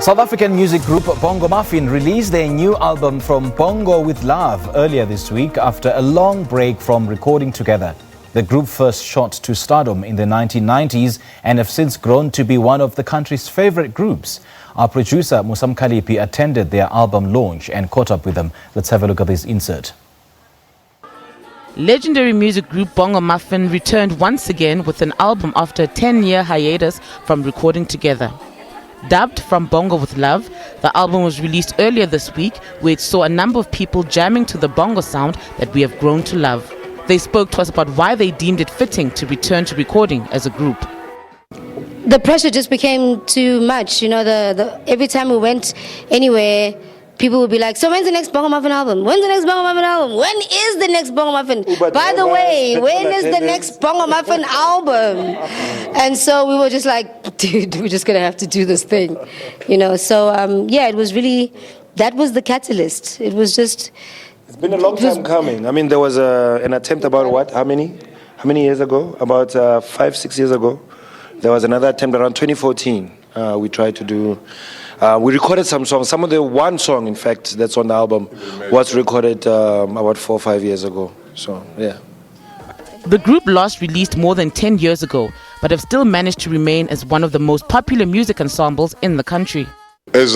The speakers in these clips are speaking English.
South African music group Bongo Maffin released their new album From Bongo with Love earlier this week after a long break from recording together. The group first shot to stardom in the 1990s and have since grown to be one of the country's favorite groups. Our producer Musa Mkaliphi attended their album launch and caught up with them. Let's have a look at this insert. Legendary music group Bongo Maffin returned once again with an album after a 10-year hiatus from recording together. Dubbed From Bongo with Love, the album was released earlier this week, where it saw a number of people jamming to the bongo sound that we have grown to love. They spoke to us about why they deemed it fitting to return to recording as a group. The pressure just became too much. You know, every time we went anywhere, people would be like, so when's the next Bongo Maffin album? When's the next Bongo Maffin album? When is the next Bongo Maffin? By the way, when is the next Bongo Maffin album? And so we were just like, dude, we're just going to have to do this thing. You know, so yeah, it was really, that was the catalyst. It was just... It's been a long time coming. I mean, there was an attempt about what? How many years ago? About 5-6 years ago. There was another attempt around 2014. We tried to do... we recorded some songs. Some of the one song, in fact, that's on the album was recorded about 4 or 5 years ago. So, yeah. The group last released more than 10 years ago, but have still managed to remain as one of the most popular music ensembles in the country. As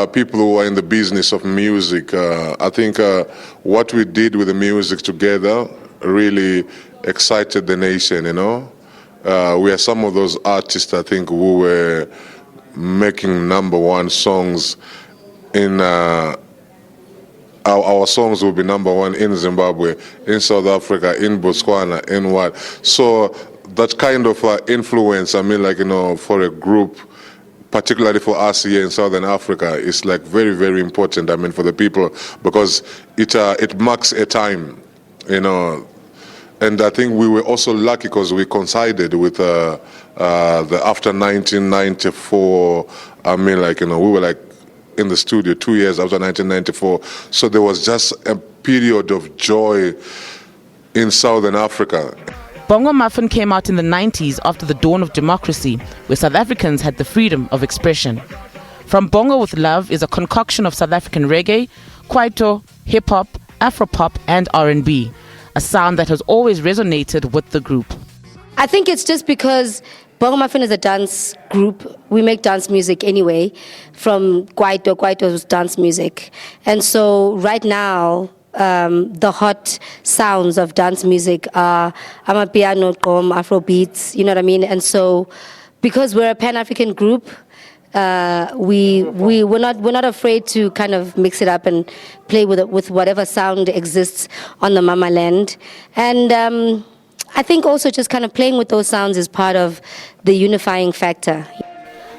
people who are in the business of music, I think what we did with the music together really excited the nation, you know. We are some of those artists, I think, who were making #1 songs in our songs will be #1 in Zimbabwe, in South Africa, in Botswana, in what. So that kind of influence, I mean, like, you know, for a group, particularly for us here in Southern Africa, is like very, very important, I mean, for the people, because it marks a time, you know. And I think we were also lucky because we coincided with the after 1994. I mean, like, you know, we were like in the studio 2 years after 1994. So there was just a period of joy in Southern Africa. Bongo Maffin came out in the 90s after the dawn of democracy, where South Africans had the freedom of expression. From Bongo with Love is a concoction of South African reggae, kwaito, hip-hop, afro-pop and R&B. A sound that has always resonated with the group. I think it's just because Bongo Maffin is a dance group. We make dance music anyway, from kwaito. Kwaito is dance music. And so right now, the hot sounds of dance music are amapiano, Afro beats, you know what I mean? And so because we're a Pan-African group, we're not afraid to kind of mix it up and play with whatever sound exists on the mama land. And I think also just kind of playing with those sounds is part of the unifying factor.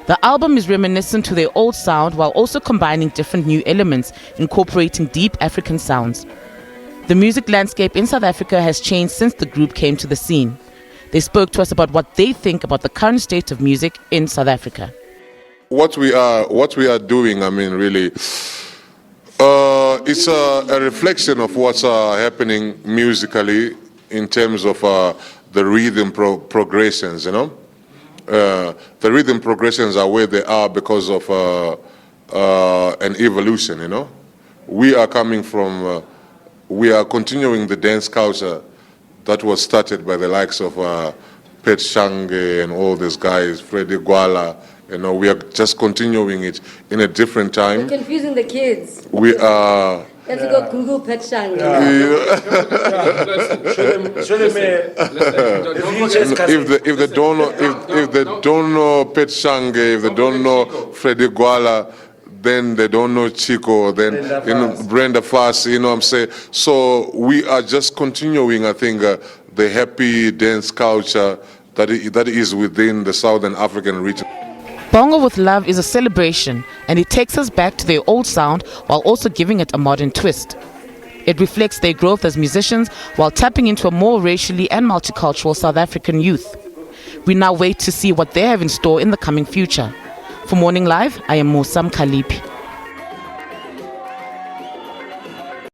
The album is reminiscent to their old sound while also combining different new elements, incorporating deep African sounds. The music landscape in South Africa has changed since the group came to the scene. They spoke to us about what they think about the current state of music in South Africa. What we are doing, I mean, really, it's a reflection of what's happening musically in terms of the rhythm progressions, you know. The rhythm progressions are where they are because of an evolution, you know. We are coming from, we are continuing the dance culture that was started by the likes of Pet Shange and all these guys, Freddie Gwala. You know, we are just continuing it in a different time. You're confusing the kids. We are... You have to go Google Pet Shange. If they don't know Pet Shange, if they don't know Freddie Gwala, then they don't know Chico, then you know, Brenda Fassie, you know what I'm saying? So we are just continuing, I think, the happy dance culture that is within the Southern African region. Bongo with Love is a celebration, and it takes us back to their old sound while also giving it a modern twist. It reflects their growth as musicians while tapping into a more racially and multicultural South African youth. We now wait to see what they have in store in the coming future. For Morning Live, I am Musa Mkaliphi.